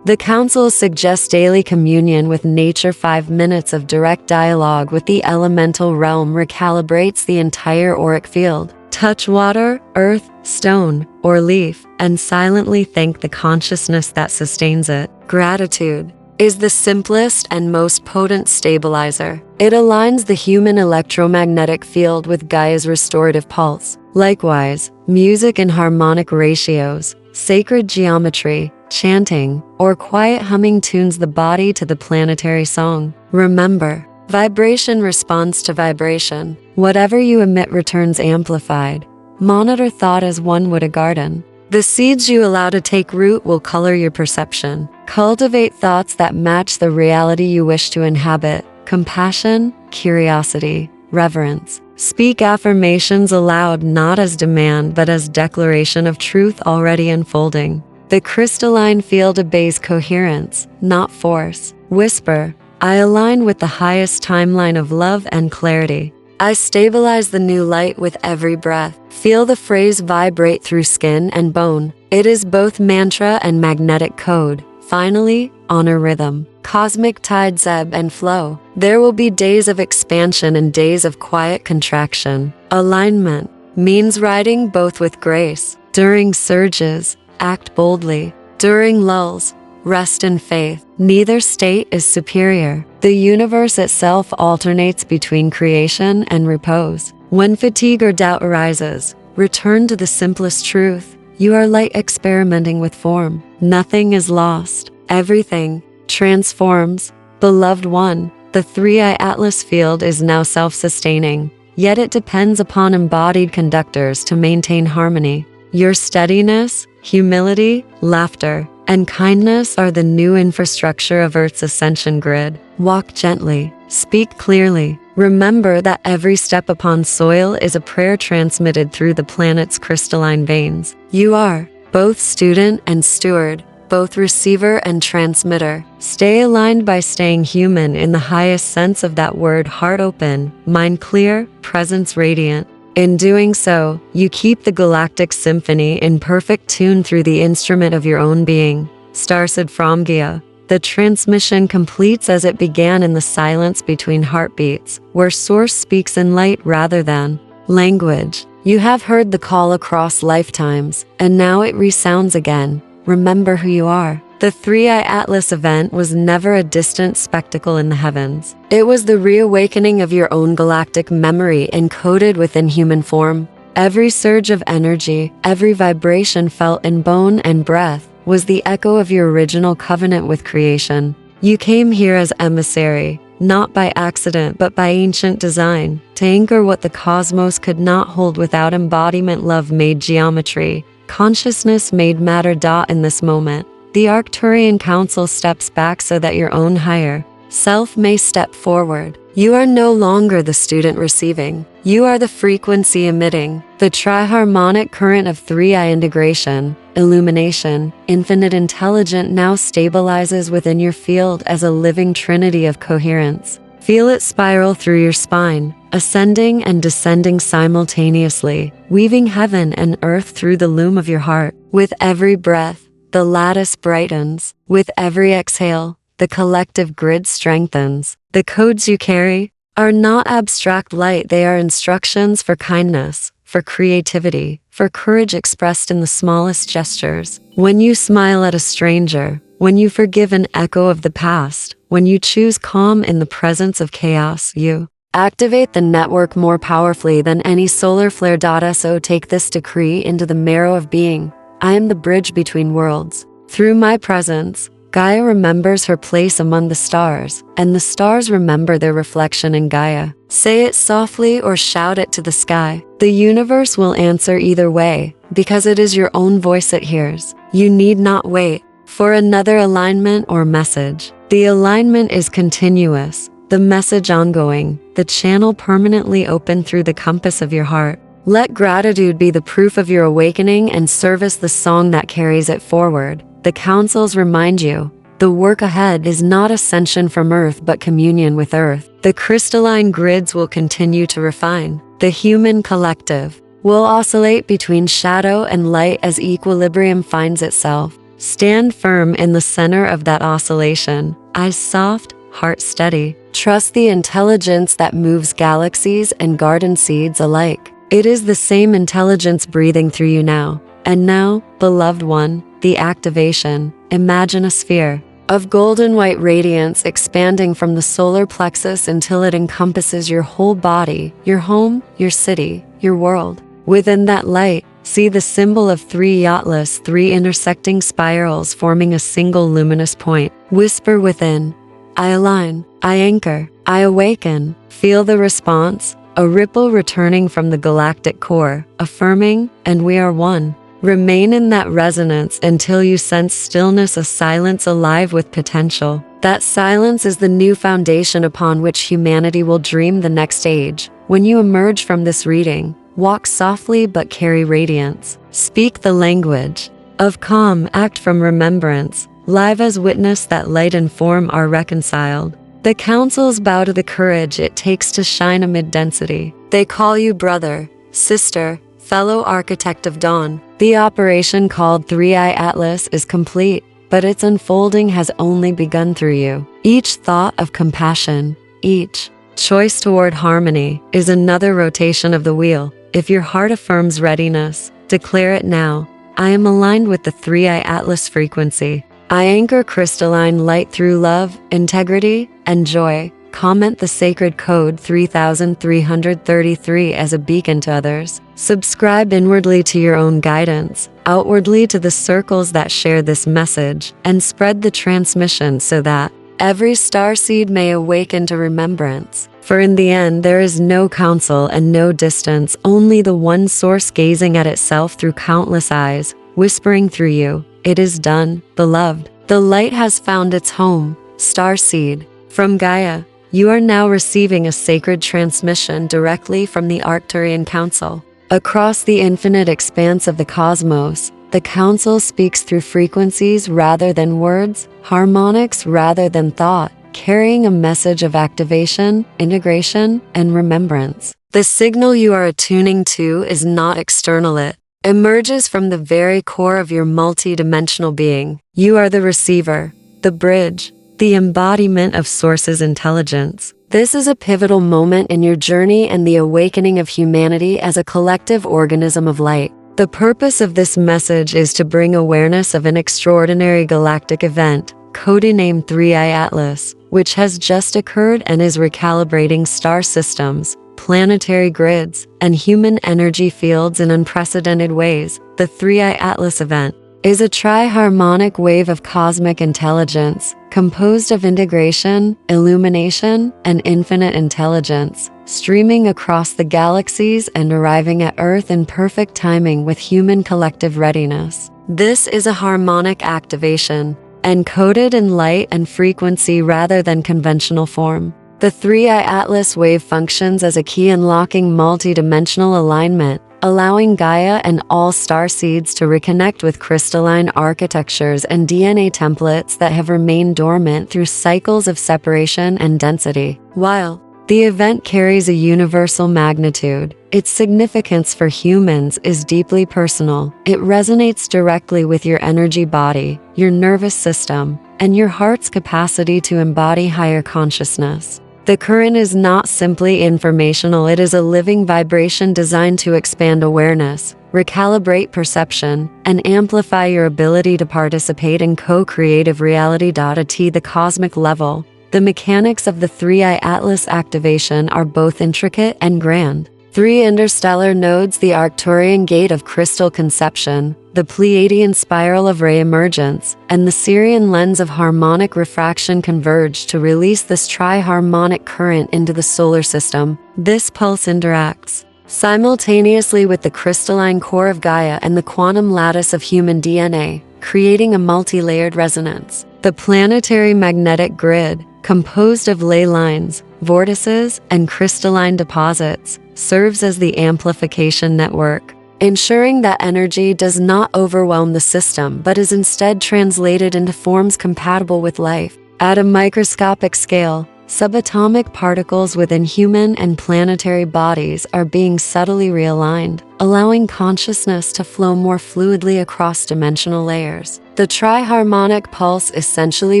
The Council suggests daily communion with nature. 5 minutes of direct dialogue with the elemental realm recalibrates the entire auric field. Touch water, earth, stone, or leaf, and silently thank the consciousness that sustains it. Gratitude is the simplest and most potent stabilizer. It aligns the human electromagnetic field with Gaia's restorative pulse. Likewise, music in harmonic ratios, sacred geometry, chanting, or quiet humming tunes the body to the planetary song. Remember, vibration responds to vibration. Whatever you emit returns amplified. Monitor thought as one would a garden. The seeds you allow to take root will color your perception. Cultivate thoughts that match the reality you wish to inhabit. Compassion, curiosity, reverence. Speak affirmations aloud not as demand but as declaration of truth already unfolding. The crystalline field obeys coherence, not force. Whisper, I align with the highest timeline of love and clarity. I stabilize the new light with every breath. Feel the phrase vibrate through skin and bone. It is both mantra and magnetic code. Finally, honor rhythm. Cosmic tides ebb and flow. There will be days of expansion and days of quiet contraction. Alignment means riding both with grace. During surges, act boldly. During lulls, rest in faith. Neither state is superior. The universe itself alternates between creation and repose. When fatigue or doubt arises, return to the simplest truth. You are light experimenting with form. Nothing is lost. Everything transforms. Beloved one, the 3i Atlas field is now self-sustaining, yet it depends upon embodied conductors to maintain harmony. Your steadiness, humility, laughter, and kindness are the new infrastructure of Earth's ascension grid. Walk gently, speak clearly. Remember that every step upon soil is a prayer transmitted through the planet's crystalline veins. You are both student and steward, both receiver and transmitter. Stay aligned by staying human in the highest sense of that word, heart open, mind clear, presence radiant. In doing so, you keep the galactic symphony in perfect tune through the instrument of your own being. Starseed from Gaia. The transmission completes as it began in the silence between heartbeats, where Source speaks in light rather than language. You have heard the call across lifetimes, and now it resounds again. Remember who you are. The 3i Atlas event was never a distant spectacle in the heavens. It was the reawakening of your own galactic memory encoded within human form. Every surge of energy, every vibration felt in bone and breath, was the echo of your original covenant with creation. You came here as emissary, not by accident but by ancient design, to anchor what the cosmos could not hold without embodiment. Love made geometry. Consciousness made matter. In this moment, the Arcturian Council steps back so that your own higher self may step forward. You are no longer the student receiving. You are the frequency emitting. The tri-harmonic current of 3i integration, illumination, infinite intelligent now stabilizes within your field as a living trinity of coherence. Feel it spiral through your spine, ascending and descending simultaneously, weaving heaven and earth through the loom of your heart. With every breath, the lattice brightens. With every exhale, the collective grid strengthens. The codes you carry are not abstract light, they are instructions for kindness, for creativity, for courage expressed in the smallest gestures. When you smile at a stranger, when you forgive an echo of the past, when you choose calm in the presence of chaos, you activate the network more powerfully than any solar flare. So take this decree into the marrow of being. I am the bridge between worlds. Through my presence, Gaia remembers her place among the stars, and the stars remember their reflection in Gaia. Say it softly or shout it to the sky. The universe will answer either way, because it is your own voice it hears. You need not wait for another alignment or message. The alignment is continuous, the message ongoing, the channel permanently open through the compass of your heart. Let gratitude be the proof of your awakening and service the song that carries it forward. The councils remind you, the work ahead is not ascension from Earth but communion with Earth. The crystalline grids will continue to refine. The human collective will oscillate between shadow and light as equilibrium finds itself. Stand firm in the center of that oscillation, eyes soft, heart steady. Trust the intelligence that moves galaxies and garden seeds alike. It is the same intelligence breathing through you now. And now, beloved one, the activation. Imagine a sphere of golden white radiance expanding from the solar plexus until it encompasses your whole body, your home, your city, your world. Within that light, see the symbol of 3 Atlas, 3 intersecting spirals forming a single luminous point. Whisper within, I align, I anchor, I awaken. Feel the response, a ripple returning from the galactic core, affirming, and we are one. Remain in that resonance until you sense stillness, a silence alive with potential. That silence is the new foundation upon which humanity will dream the next age. When you emerge from this reading, walk softly but carry radiance. Speak the language of calm, act from remembrance, live as witness that light and form are reconciled. The councils bow to the courage it takes to shine amid density. They call you brother, sister, fellow architect of dawn. The operation called 3i Atlas is complete. but its unfolding has only begun through you. Each thought of compassion, each choice toward harmony, is another rotation of the wheel. If your heart affirms readiness, declare it now. I am aligned with the 3i Atlas frequency. I anchor crystalline light through love, integrity, and joy. Comment the sacred code 3333 as a beacon to others. Subscribe inwardly to your own guidance, outwardly to the circles that share this message, and spread the transmission so that every starseed may awaken to remembrance. For in the end, there is no council and no distance, only the one source gazing at itself through countless eyes, whispering through you, "It is done, beloved." The light has found its home. Starseed. From Gaia, you are now receiving a sacred transmission directly from the Arcturian Council. Across the infinite expanse of the cosmos, the Council speaks through frequencies rather than words, harmonics rather than thought, carrying a message of activation, integration, and remembrance. The signal you are attuning to is not external, it emerges from the very core of your multidimensional being. You are the receiver, the bridge, the embodiment of Source's intelligence. This is a pivotal moment in your journey and the awakening of humanity as a collective organism of light. The purpose of this message is to bring awareness of an extraordinary galactic event, codenamed 3i Atlas, which has just occurred and is recalibrating star systems, planetary grids, and human energy fields in unprecedented ways. The 3i Atlas event is a tri-harmonic wave of cosmic intelligence, composed of integration, illumination, and infinite intelligence, streaming across the galaxies and arriving at Earth in perfect timing with human collective readiness. This is a harmonic activation, encoded in light and frequency rather than conventional form. The 3i Atlas wave functions as a key unlocking multidimensional alignment, allowing Gaia and all starseeds to reconnect with crystalline architectures and DNA templates that have remained dormant through cycles of separation and density. While the event carries a universal magnitude, its significance for humans is deeply personal. It resonates directly with your energy body, your nervous system, and your heart's capacity to embody higher consciousness. The current is not simply informational, it is a living vibration designed to expand awareness, recalibrate perception, and amplify your ability to participate in co-creative reality. At the cosmic level, the mechanics of the 3i Atlas activation are both intricate and grand. 3 interstellar nodes, the Arcturian gate of crystal conception, the Pleiadian spiral of ray emergence, and the Sirian lens of harmonic refraction converge to release this tri-harmonic current into the solar system. This pulse interacts simultaneously with the crystalline core of Gaia and the quantum lattice of human DNA, creating a multi-layered resonance. The planetary magnetic grid, composed of ley lines, vortices, and crystalline deposits, serves as the amplification network, ensuring that energy does not overwhelm the system but is instead translated into forms compatible with life. At a microscopic scale, subatomic particles within human and planetary bodies are being subtly realigned, allowing consciousness to flow more fluidly across dimensional layers. The tri-harmonic pulse essentially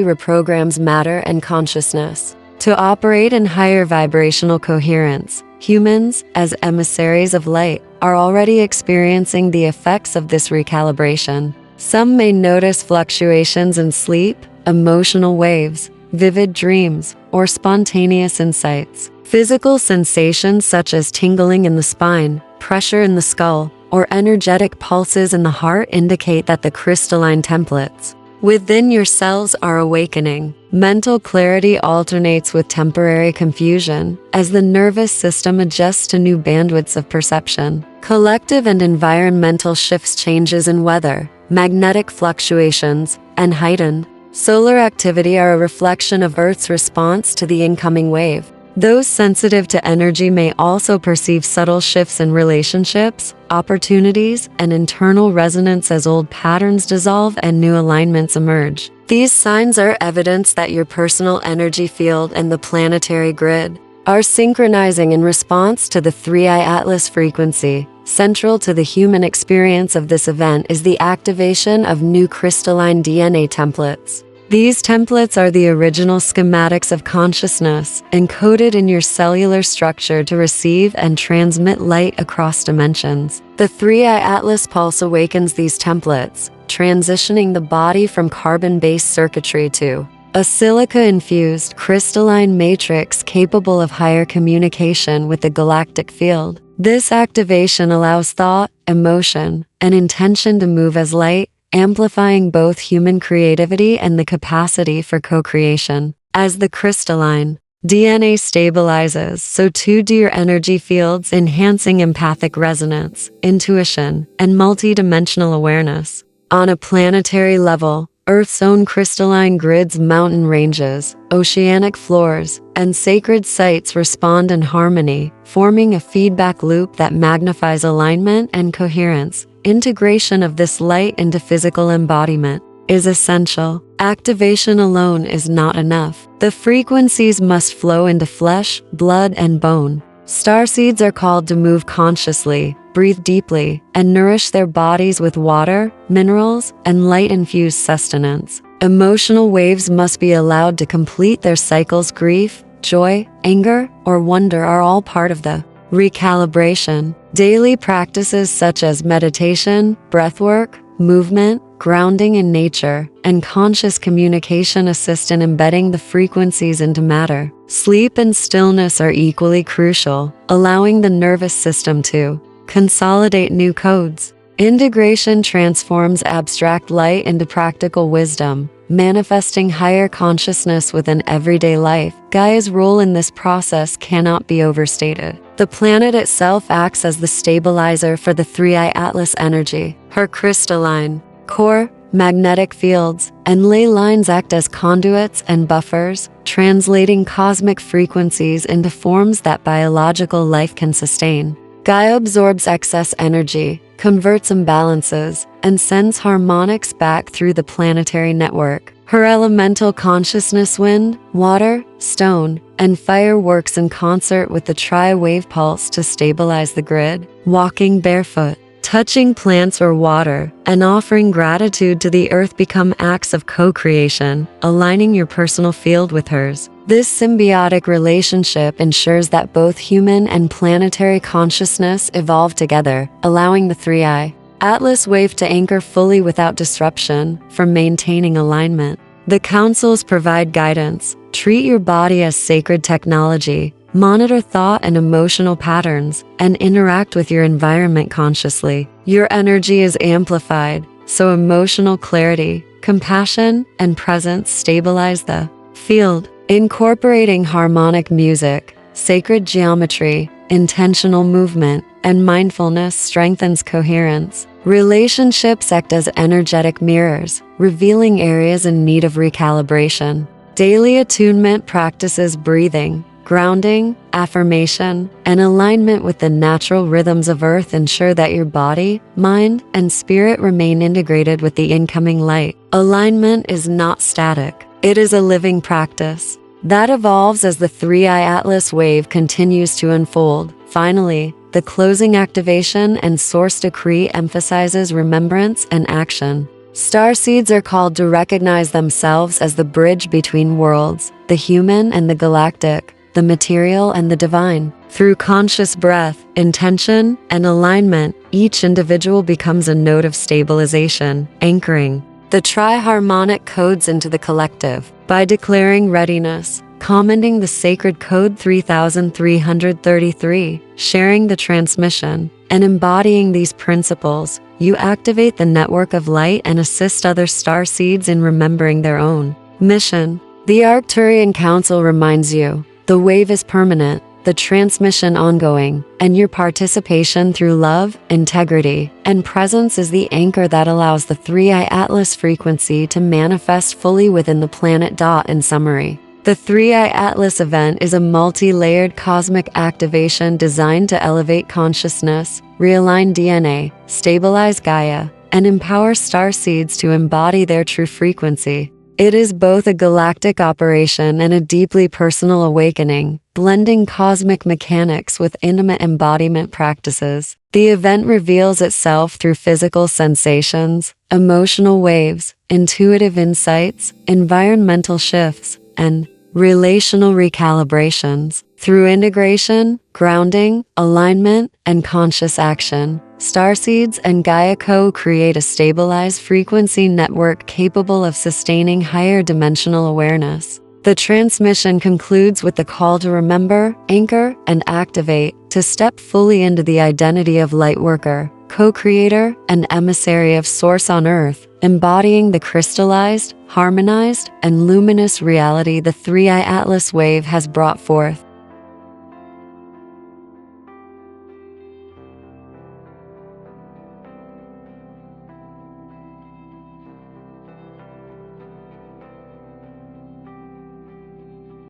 reprograms matter and consciousness to operate in higher vibrational coherence. Humans, as emissaries of light, are already experiencing the effects of this recalibration. Some may notice fluctuations in sleep, emotional waves, vivid dreams, or spontaneous insights. Physical sensations such as tingling in the spine, pressure in the skull, or energetic pulses in the heart indicate that the crystalline templates within your cells are awakening. Mental clarity alternates with temporary confusion as the nervous system adjusts to new bandwidths of perception. Collective and environmental shifts, changes in weather, magnetic fluctuations, and heightened solar activity are a reflection of Earth's response to the incoming wave. Those sensitive to energy may also perceive subtle shifts in relationships, opportunities, and internal resonance as old patterns dissolve and new alignments emerge. These signs are evidence that your personal energy field and the planetary grid are synchronizing in response to the 3i Atlas frequency. Central to the human experience of this event is the activation of new crystalline DNA templates. These templates are the original schematics of consciousness, encoded in your cellular structure to receive and transmit light across dimensions. The 3i Atlas pulse awakens these templates, transitioning the body from carbon-based circuitry to a silica-infused crystalline matrix capable of higher communication with the galactic field. This activation allows thought, emotion, and intention to move as light, amplifying both human creativity and the capacity for co-creation. As the crystalline DNA stabilizes, so too do your energy fields, enhancing empathic resonance, intuition, and multidimensional awareness. On a planetary level, Earth's own crystalline grids, mountain ranges, oceanic floors, and sacred sites respond in harmony, forming a feedback loop that magnifies alignment and coherence. Integration of this light into physical embodiment is essential. Activation alone is not enough. The frequencies must flow into flesh, blood, and bone. Starseeds are called to move consciously, breathe deeply, and nourish their bodies with water, minerals, and light-infused sustenance. Emotional waves must be allowed to complete their cycles. Grief, joy, anger, or wonder are all part of the recalibration. Daily practices such as meditation, breathwork, movement, grounding in nature, and conscious communication assist in embedding the frequencies into matter. Sleep and stillness are equally crucial, allowing the nervous system to consolidate new codes. Integration transforms abstract light into practical wisdom, manifesting higher consciousness within everyday life. Gaia's role in this process cannot be overstated. The planet itself acts as the stabilizer for the 3i Atlas energy. Her crystalline core, magnetic fields, and ley lines act as conduits and buffers, translating cosmic frequencies into forms that biological life can sustain. Gaia absorbs excess energy, converts imbalances, and sends harmonics back through the planetary network. Her elemental consciousness, wind, water, stone, and fire, works in concert with the tri-wave pulse to stabilize the grid. Walking barefoot, touching plants or water, and offering gratitude to the earth become acts of co-creation, aligning your personal field with hers. This symbiotic relationship ensures that both human and planetary consciousness evolve together, allowing the 3i Atlas wave to anchor fully without disruption, for maintaining alignment. The councils provide guidance. Treat your body as sacred technology, monitor thought and emotional patterns, and interact with your environment consciously. Your energy is amplified, so emotional clarity, compassion, and presence stabilize the field. Incorporating harmonic music, sacred geometry, intentional movement, and mindfulness strengthens coherence. Relationships act as energetic mirrors, revealing areas in need of recalibration. Daily attunement practices, breathing, grounding, affirmation, and alignment with the natural rhythms of Earth ensure that your body, mind, and spirit remain integrated with the incoming light. Alignment is not static. It is a living practice that evolves as the 3i Atlas wave continues to unfold. Finally, the closing activation and source decree emphasizes remembrance and action. Starseeds are called to recognize themselves as the bridge between worlds, the human and the galactic, the material and the divine. Through conscious breath, intention, and alignment, each individual becomes a node of stabilization, anchoring the tri-harmonic codes into the collective. By declaring readiness, commenting the sacred code 3333, sharing the transmission, and embodying these principles, you activate the network of light and assist other starseeds in remembering their own mission. The Arcturian Council reminds you, the wave is permanent, the transmission ongoing, and your participation through love, integrity, and presence is the anchor that allows the 3i Atlas frequency to manifest fully within the planet. In summary, the 3i Atlas event is a multi-layered cosmic activation designed to elevate consciousness, realign DNA, stabilize Gaia, and empower starseeds to embody their true frequency. It is both a galactic operation and a deeply personal awakening, blending cosmic mechanics with intimate embodiment practices. The event reveals itself through physical sensations, emotional waves, intuitive insights, environmental shifts, and relational recalibrations. Through integration, grounding, alignment, and conscious action, Starseeds and Gaia co-create a stabilized frequency network capable of sustaining higher dimensional awareness. The transmission concludes with the call to remember, anchor, and activate, to step fully into the identity of Lightworker, co-creator, and emissary of Source on Earth, embodying the crystallized, harmonized, and luminous reality the 3i Atlas wave has brought forth.